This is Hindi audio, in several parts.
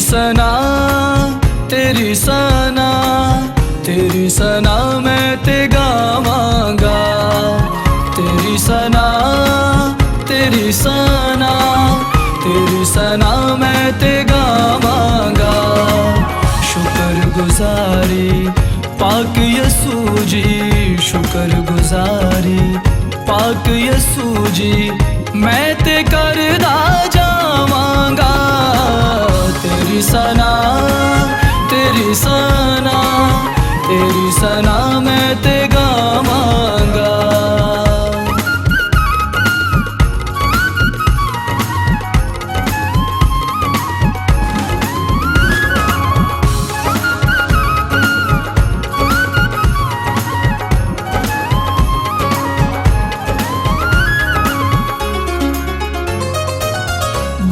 सना तेरी सना, तेरी सना मैं ते गावांगा। तेरी सना तेरी सना, तेरी सना मैं ते गावांगा। शुक्र गुजारी पाक यसू जी, शुक्र गुजारी पाक यसू जी मैं ते करदा जावांगा। तेरी सना तेरी सना, तेरी सना मैं ते गावांगा।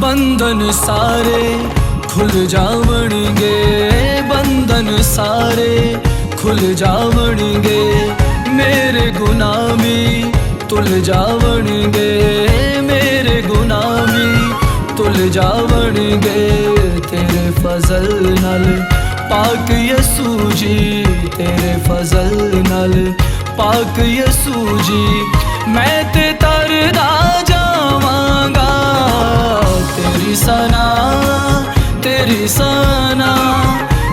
बंधन सारे खुल जावणगे, बंधन सारे खुल जावणगे। मेरे गुनाह भी तुल जावणगे, मेरे गुनाह भी तुल जावणगे। तेरे फजल नाल पाक यसू जी, तेरे फजल नाल पाक यसू जी मैं ते तरदा जावांगा। तेरी सना तेरी सना,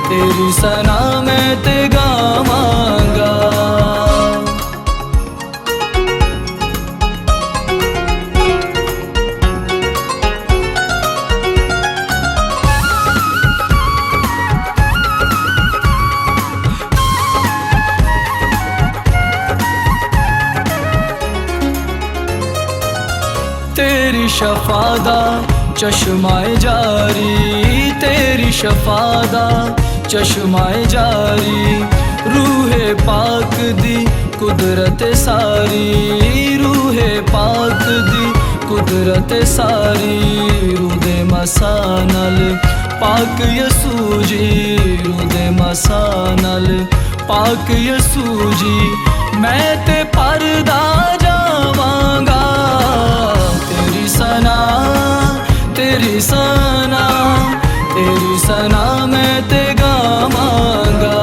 तेरी सना मैं ते गावांगा। तेरी शफादा चश्माए जारी, तेरी शफादा चश्माए जारी। रूहे पाक दी कुदरत सारी, रूहे पाक दी कुदरत सारी। रूदे मसा नाल पाक यसू जी, रूदे मसा नाल पाक यसू जी मैं ते परदा जावांगा। तेरी सना तेरी सना, तेरी सना मैं ते गावांगा।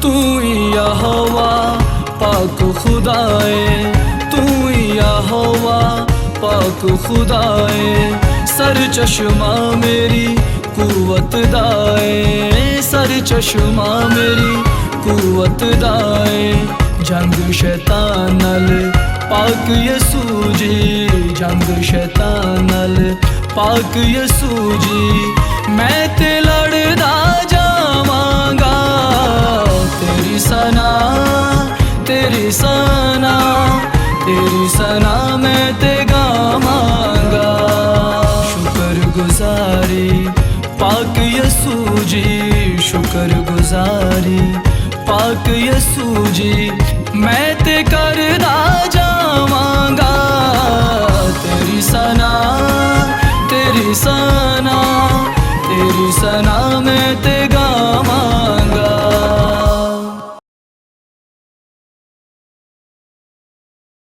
तू यहोवा पाक खुदाए, तू यहोवा पाक खुदाए। सर चश्मा मेरी कुवत दाए, सर चश्मा मेरी कुवत दाए। जंग शैतान नाल पाक यसू जी, जंग शैतान नाल पाक यसू जी मैं ते लड़दा जावांगा। तेरी सना तेरी सना, तेरी सना मैं ते गावांगा। शुक्र गुजारी पाक यसू जी, शुक्र गुजारी पाक यसू जी मैं ते करदा जावांगा। तेरी सना तेरी सना, तेरी सना मैं ते